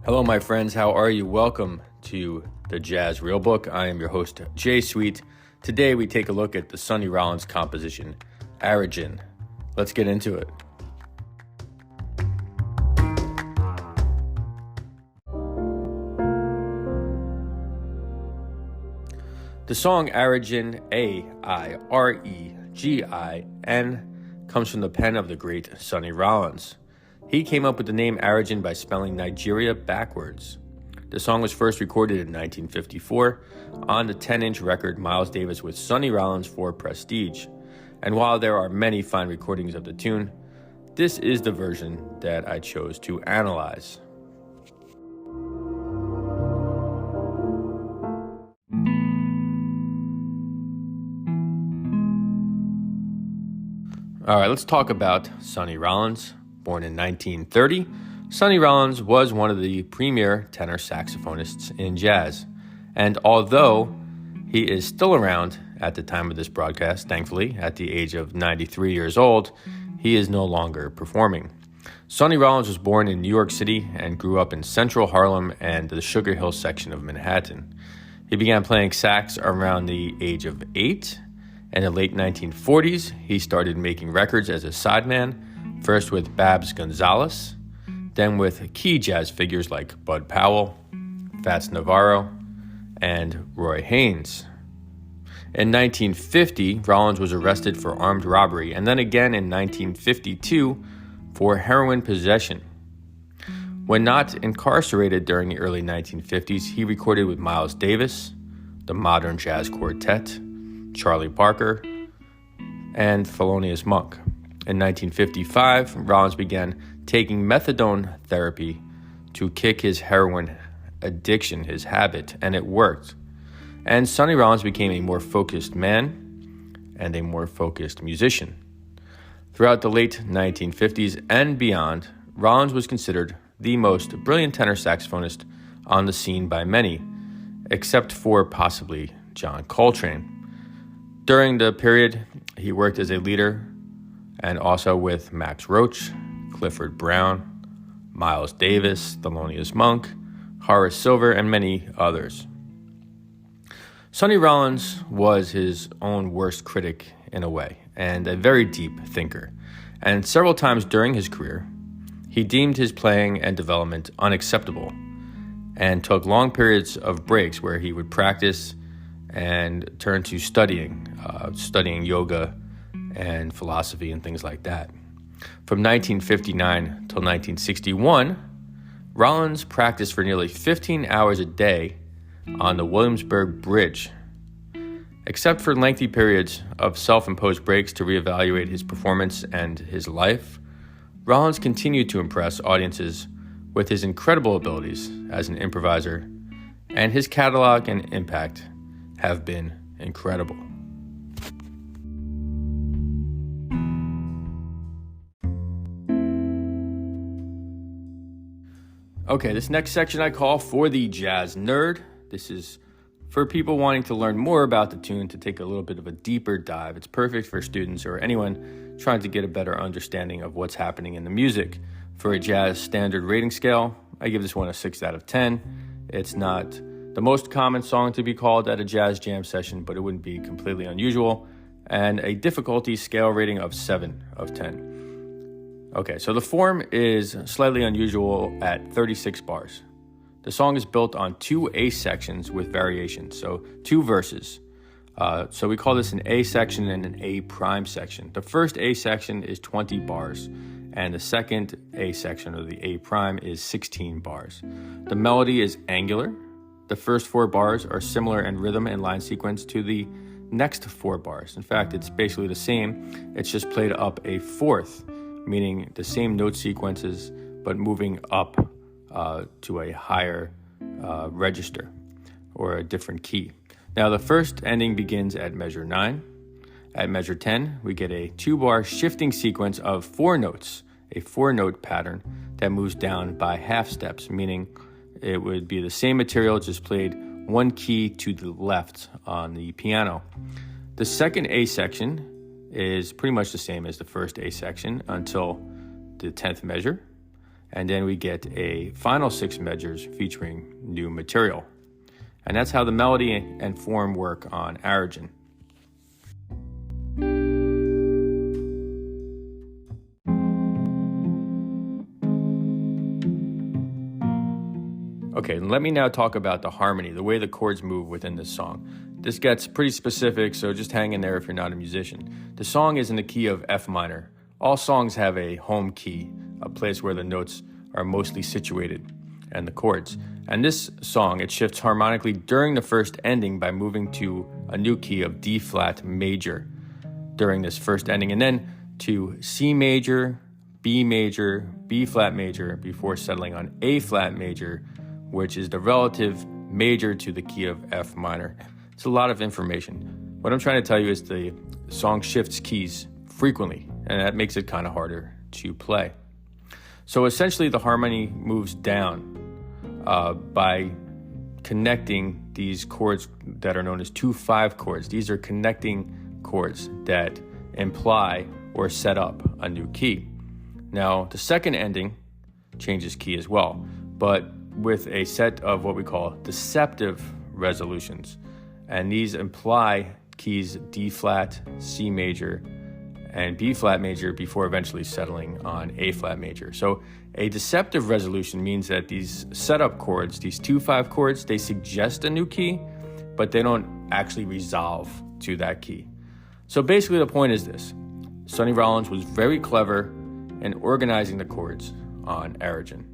Hello, my friends. How are you? Welcome to the Jazz Real Book. I am your host, Jay Sweet. Today, we take a look at the Sonny Rollins composition, Airegin. Let's get into it. The song Airegin, A-I-R-E-G-I-N, comes from the pen of the great Sonny Rollins. He came up with the name Airegin by spelling Nigeria backwards. The song was first recorded in 1954 on the 10-inch record Miles Davis with Sonny Rollins for Prestige. And while there are many fine recordings of the tune, this is the version that I chose to analyze. All right, let's talk about Sonny Rollins. Born in 1930, Sonny Rollins was one of the premier tenor saxophonists in jazz. And although he is still around at the time of this broadcast, thankfully, at the age of 93 years old, he is no longer performing. Sonny Rollins was born in New York City and grew up in central Harlem and the Sugar Hill section of Manhattan. He began playing sax around the age of 8. In the late 1940s, he started making records as a sideman, first with Babs Gonzalez, then with key jazz figures like Bud Powell, Fats Navarro, and Roy Haynes. In 1950, Rollins was arrested for armed robbery, and then again in 1952 for heroin possession. When not incarcerated during the early 1950s, he recorded with Miles Davis, the Modern Jazz Quartet, Charlie Parker, and Thelonious Monk. In 1955, Rollins began taking methadone therapy to kick his heroin addiction, his habit, and it worked. And Sonny Rollins became a more focused man and a more focused musician. Throughout the late 1950s and beyond, Rollins was considered the most brilliant tenor saxophonist on the scene by many, except for possibly John Coltrane. During the period, he worked as a leader and also with Max Roach, Clifford Brown, Miles Davis, Thelonious Monk, Horace Silver, and many others. Sonny Rollins was his own worst critic in a way, and a very deep thinker. And several times during his career, he deemed his playing and development unacceptable and took long periods of breaks where he would practice and turn to studying yoga and philosophy and things like that. From 1959 till 1961, Rollins practiced for nearly 15 hours a day on the Williamsburg Bridge. Except for lengthy periods of self-imposed breaks to reevaluate his performance and his life, Rollins continued to impress audiences with his incredible abilities as an improviser, and his catalog and impact have been incredible. Okay, this next section I call For the Jazz Nerd. This is for people wanting to learn more about the tune, to take a little bit of a deeper dive. It's perfect for students or anyone trying to get a better understanding of what's happening in the music. For a jazz standard rating scale, I give this one a 6 out of 10. It's not the most common song to be called at a jazz jam session, but it wouldn't be completely unusual. And a difficulty scale rating of 7 of 10. Okay, so the form is slightly unusual at 36 bars. The song is built on 2 A sections with variations, so 2 verses. So we call this an A section and an A prime section. The first A section is 20 bars, and the second A section, or the A prime, is 16 bars. The melody is angular. The first 4 bars are similar in rhythm and line sequence to the next 4 bars. In fact, it's basically the same. It's just played up a fourth, meaning the same note sequences, but moving up to a higher register or a different key. Now, the first ending begins at measure 9. At measure 10, we get a 2-bar shifting sequence of 4 notes, a 4-note pattern that moves down by half steps, meaning it would be the same material, just played 1 key to the left on the piano. The second A section is pretty much the same as the first A section until the 10th measure. and then we get a final 6 measures featuring new material. And that's how the melody and form work on Airegin. Okay, let me now talk about the harmony, the way the chords move within this song. This gets pretty specific, so just hang in there if you're not a musician. The song is in the key of F minor. All songs have a home key, a place where the notes are mostly situated, and the chords. And this song, it shifts harmonically during the first ending by moving to a new key of D flat major during this first ending, and then to C major, B flat major, before settling on A flat major, which is the relative major to the key of F minor. It's a lot of information. What I'm trying to tell you is the song shifts keys frequently, and that makes it kind of harder to play. So essentially the harmony moves down by connecting these chords that are known as 2/5 chords. These are connecting chords that imply or set up a new key. Now, the second ending changes key as well, but with a set of what we call deceptive resolutions. And these imply keys D flat, C major, and B flat major before eventually settling on A flat major. So a deceptive resolution means that these setup chords, these 2/5 chords, they suggest a new key, but they don't actually resolve to that key. So basically the point is this: Sonny Rollins was very clever in organizing the chords on Airegin.